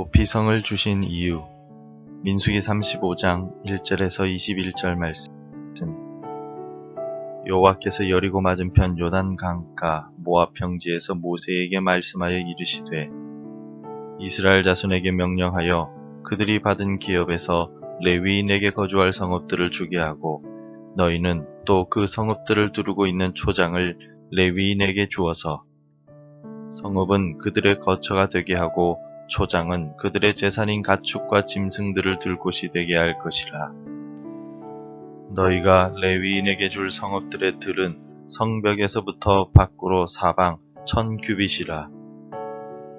도피성을 주신 이유. 민수기 35장 1절에서 21절 말씀. 여호와께서 여리고 맞은편 요단 강가 모압 평지에서 모세에게 말씀하여 이르시되, 이스라엘 자손에게 명령하여 그들이 받은 기업에서 레위인에게 거주할 성읍들을 주게 하고, 너희는 또 그 성읍들을 두르고 있는 초장을 레위인에게 주어서 성읍은 그들의 거처가 되게 하고 초장은 그들의 재산인 가축과 짐승들을 들 곳이 되게 할 것이라. 너희가 레위인에게 줄 성읍들의 들은 성벽에서부터 밖으로 사방 1000규빗이라.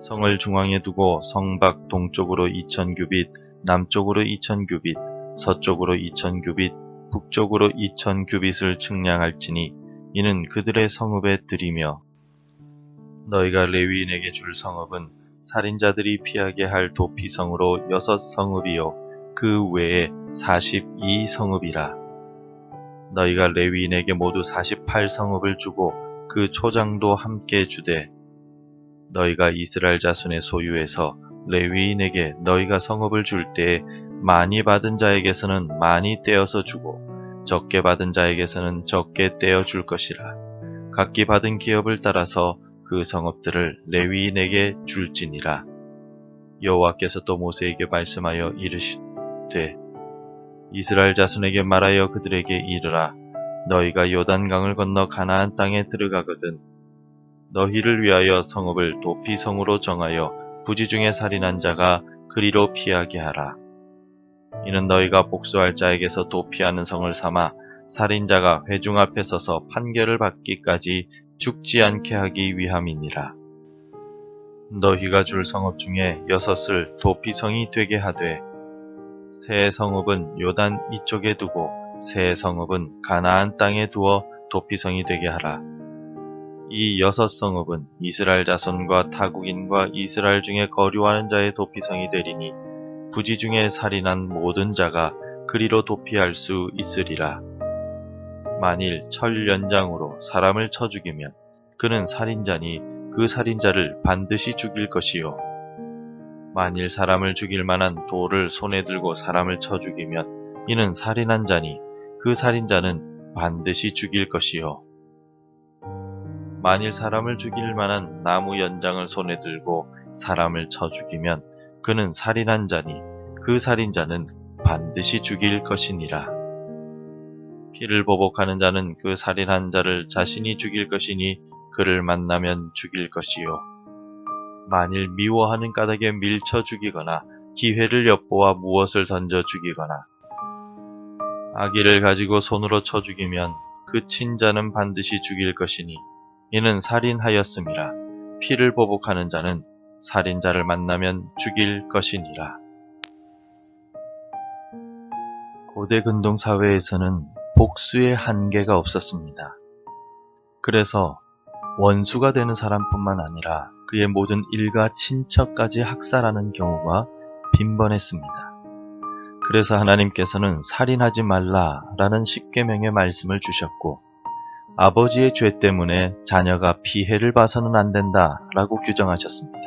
성을 중앙에 두고 성 밖 동쪽으로 2000규빗, 남쪽으로 2000규빗, 서쪽으로 2000규빗, 북쪽으로 2000규빗을 측량할지니 이는 그들의 성읍의 들이며, 너희가 레위인에게 줄 성읍은 살인자들이 피하게 할 도피성으로 6성읍이요 그 외에 42성읍이라. 너희가 레위인에게 모두 48성읍을 주고 그 초장도 함께 주되, 너희가 이스라엘 자손의 소유에서 레위인에게 너희가 성읍을 줄 때에 많이 받은 자에게서는 많이 떼어서 주고 적게 받은 자에게서는 적게 떼어 줄 것이라. 각기 받은 기업을 따라서 그 성읍들을 레위인에게 줄지니라. 여호와께서 또 모세에게 말씀하여 이르시되, 이스라엘 자손에게 말하여 그들에게 이르라. 너희가 요단강을 건너 가나안 땅에 들어가거든 너희를 위하여 성읍을 도피성으로 정하여 부지 중에 살인한 자가 그리로 피하게 하라. 이는 너희가 복수할 자에게서 도피하는 성을 삼아 살인자가 회중 앞에 서서 판결을 받기까지 죽지 않게 하기 위함이니라. 너희가 줄 성읍 중에 6을 도피성이 되게 하되, 세 성읍은 요단 이쪽에 두고 세 성읍은 가나안 땅에 두어 도피성이 되게 하라. 이 6성읍은 이스라엘 자손과 타국인과 이스라엘 중에 거류하는 자의 도피성이 되리니 부지 중에 살인한 모든 자가 그리로 도피할 수 있으리라. 만일 철 연장으로 사람을 쳐 죽이면 그는 살인자니 그 살인자를 반드시 죽일 것이요. 만일 사람을 죽일 만한 돌을 손에 들고 사람을 쳐 죽이면 이는 살인한 자니 그 살인자는 반드시 죽일 것이요. 만일 사람을 죽일 만한 나무 연장을 손에 들고 사람을 쳐 죽이면 그는 살인한 자니 그 살인자는 반드시 죽일 것이니라. 피를 보복하는 자는 그 살인한 자를 자신이 죽일 것이니 그를 만나면 죽일 것이요. 만일 미워하는 까닭에 밀쳐 죽이거나 기회를 엿보아 무엇을 던져 죽이거나 아기를 가지고 손으로 쳐 죽이면 그 친자는 반드시 죽일 것이니 이는 살인하였음이라. 피를 보복하는 자는 살인자를 만나면 죽일 것이니라. 고대 근동 사회에서는 복수의 한계가 없었습니다. 그래서 원수가 되는 사람뿐만 아니라 그의 모든 일가 친척까지 학살하는 경우가 빈번했습니다. 그래서 하나님께서는 살인하지 말라라는 십계명의 말씀을 주셨고, 아버지의 죄 때문에 자녀가 피해를 봐서는 안 된다라고 규정하셨습니다.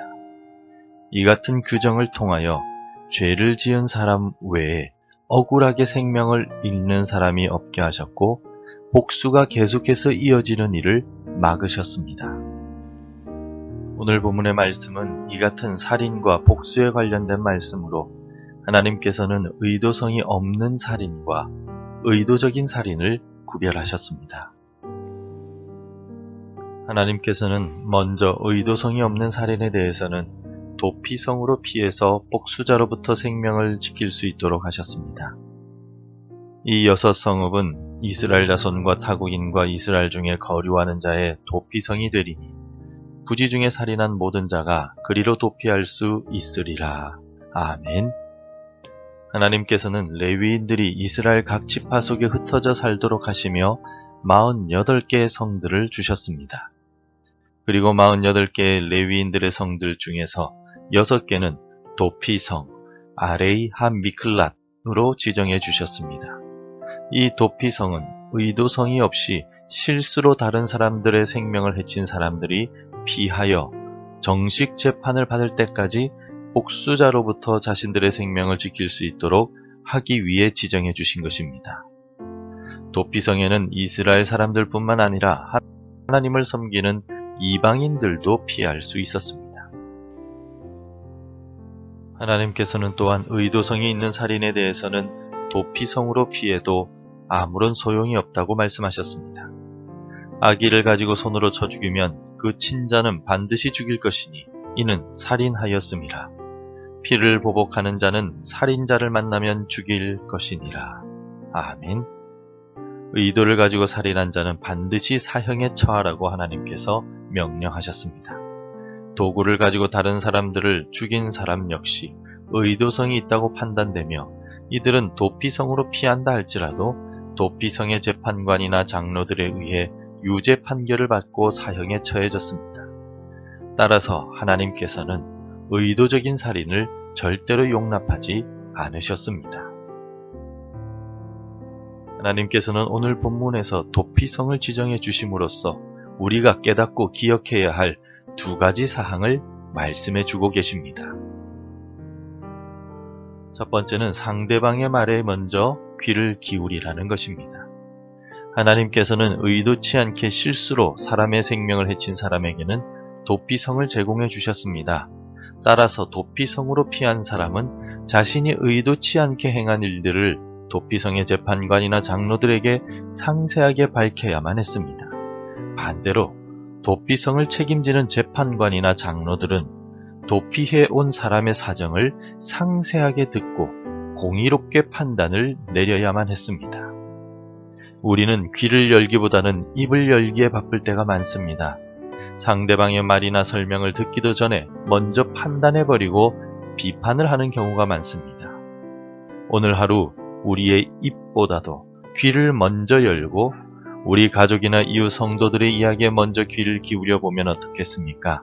이 같은 규정을 통하여 죄를 지은 사람 외에 억울하게 생명을 잃는 사람이 없게 하셨고, 복수가 계속해서 이어지는 일을 막으셨습니다. 오늘 본문의 말씀은 이 같은 살인과 복수에 관련된 말씀으로 하나님께서는 의도성이 없는 살인과 의도적인 살인을 구별하셨습니다. 하나님께서는 먼저 의도성이 없는 살인에 대해서는 도피성으로 피해서 복수자로부터 생명을 지킬 수 있도록 하셨습니다. 이 6성읍은 이스라엘 자손과 타국인과 이스라엘 중에 거류하는 자의 도피성이 되리니 부지 중에 살인한 모든 자가 그리로 도피할 수 있으리라. 아멘. 하나님께서는 레위인들이 이스라엘 각 지파 속에 흩어져 살도록 하시며 48개의 성들을 주셨습니다. 그리고 48개의 레위인들의 성들 중에서 6개는 도피성, 아레이 하미클랏으로 지정해 주셨습니다. 이 도피성은 의도성이 없이 실수로 다른 사람들의 생명을 해친 사람들이 피하여 정식 재판을 받을 때까지 복수자로부터 자신들의 생명을 지킬 수 있도록 하기 위해 지정해 주신 것입니다. 도피성에는 이스라엘 사람들뿐만 아니라 하나님을 섬기는 이방인들도 피할 수 있었습니다. 하나님께서는 또한 의도성이 있는 살인에 대해서는 도피성으로 피해도 아무런 소용이 없다고 말씀하셨습니다. 아기를 가지고 손으로 쳐 죽이면 그 친자는 반드시 죽일 것이니 이는 살인하였음이라. 피를 보복하는 자는 살인자를 만나면 죽일 것이니라. 아멘. 의도를 가지고 살인한 자는 반드시 사형에 처하라고 하나님께서 명령하셨습니다. 도구를 가지고 다른 사람들을 죽인 사람 역시 의도성이 있다고 판단되며 이들은 도피성으로 피한다 할지라도 도피성의 재판관이나 장로들에 의해 유죄 판결을 받고 사형에 처해졌습니다. 따라서 하나님께서는 의도적인 살인을 절대로 용납하지 않으셨습니다. 하나님께서는 오늘 본문에서 도피성을 지정해 주심으로써 우리가 깨닫고 기억해야 할 두 가지 사항을 말씀해 주고 계십니다. 첫 번째는 상대방의 말에 먼저 귀를 기울이라는 것입니다. 하나님께서는 의도치 않게 실수로 사람의 생명을 해친 사람에게는 도피성을 제공해 주셨습니다. 따라서 도피성으로 피한 사람은 자신이 의도치 않게 행한 일들을 도피성의 재판관이나 장로들에게 상세하게 밝혀야만 했습니다. 반대로 도피성을 책임지는 재판관이나 장로들은 도피해 온 사람의 사정을 상세하게 듣고 공의롭게 판단을 내려야만 했습니다. 우리는 귀를 열기보다는 입을 열기에 바쁠 때가 많습니다. 상대방의 말이나 설명을 듣기도 전에 먼저 판단해버리고 비판을 하는 경우가 많습니다. 오늘 하루 우리의 입보다도 귀를 먼저 열고 우리 가족이나 이웃 성도들의 이야기에 먼저 귀를 기울여 보면 어떻겠습니까?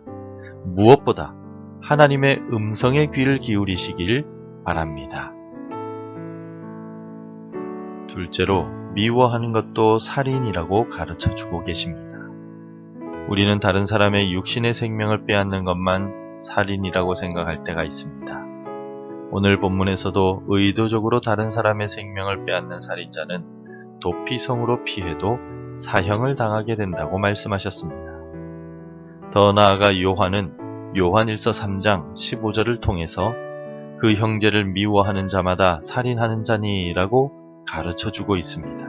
무엇보다 하나님의 음성에 귀를 기울이시길 바랍니다. 둘째로 미워하는 것도 살인이라고 가르쳐주고 계십니다. 우리는 다른 사람의 육신의 생명을 빼앗는 것만 살인이라고 생각할 때가 있습니다. 오늘 본문에서도 의도적으로 다른 사람의 생명을 빼앗는 살인자는 도피성으로 피해도 사형을 당하게 된다고 말씀하셨습니다. 더 나아가 요한은 요한일서 3장 15절을 통해서 그 형제를 미워하는 자마다 살인하는 자니라고 가르쳐주고 있습니다.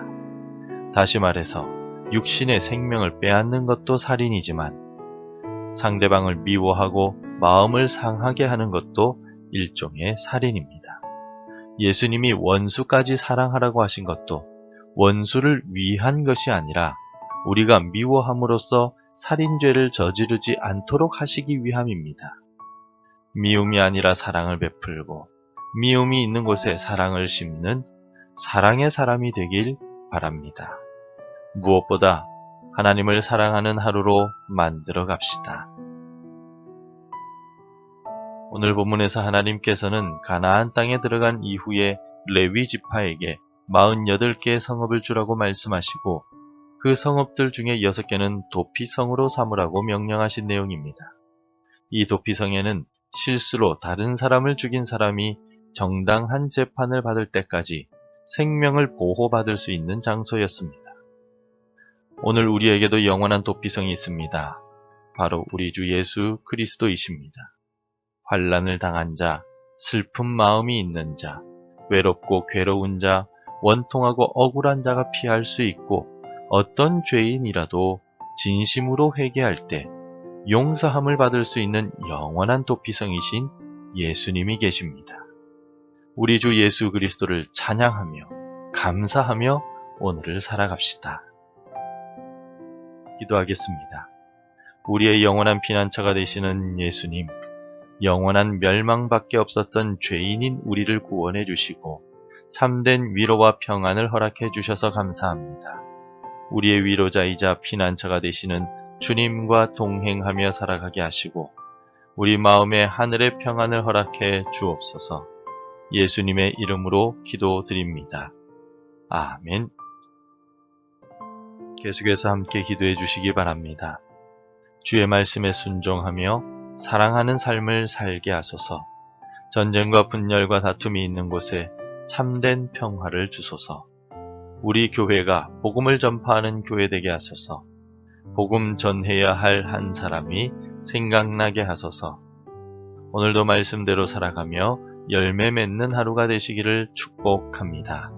다시 말해서 육신의 생명을 빼앗는 것도 살인이지만 상대방을 미워하고 마음을 상하게 하는 것도 일종의 살인입니다. 예수님이 원수까지 사랑하라고 하신 것도 원수를 위한 것이 아니라 우리가 미워함으로써 살인죄를 저지르지 않도록 하시기 위함입니다. 미움이 아니라 사랑을 베풀고 미움이 있는 곳에 사랑을 심는 사랑의 사람이 되길 바랍니다. 무엇보다 하나님을 사랑하는 하루로 만들어 갑시다. 오늘 본문에서 하나님께서는 가나안 땅에 들어간 이후에 레위 지파에게 48개의 성읍을 주라고 말씀하시고 그 성읍들 중에 6개는 도피성으로 삼으라고 명령하신 내용입니다. 이 도피성에는 실수로 다른 사람을 죽인 사람이 정당한 재판을 받을 때까지 생명을 보호받을 수 있는 장소였습니다. 오늘 우리에게도 영원한 도피성이 있습니다. 바로 우리 주 예수 그리스도이십니다. 환난을 당한 자, 슬픈 마음이 있는 자, 외롭고 괴로운 자, 원통하고 억울한 자가 피할 수 있고 어떤 죄인이라도 진심으로 회개할 때 용서함을 받을 수 있는 영원한 도피성이신 예수님이 계십니다. 우리 주 예수 그리스도를 찬양하며 감사하며 오늘을 살아갑시다. 기도하겠습니다. 우리의 영원한 피난처가 되시는 예수님, 영원한 멸망밖에 없었던 죄인인 우리를 구원해 주시고 참된 위로와 평안을 허락해 주셔서 감사합니다. 우리의 위로자이자 피난처가 되시는 주님과 동행하며 살아가게 하시고 우리 마음에 하늘의 평안을 허락해 주옵소서. 예수님의 이름으로 기도드립니다. 아멘. 계속해서 함께 기도해 주시기 바랍니다. 주의 말씀에 순종하며 사랑하는 삶을 살게 하소서. 전쟁과 분열과 다툼이 있는 곳에 참된 평화를 주소서. 우리 교회가 복음을 전파하는 교회 되게 하소서. 복음 전해야 할 한 사람이 생각나게 하소서. 오늘도 말씀대로 살아가며 열매 맺는 하루가 되시기를 축복합니다.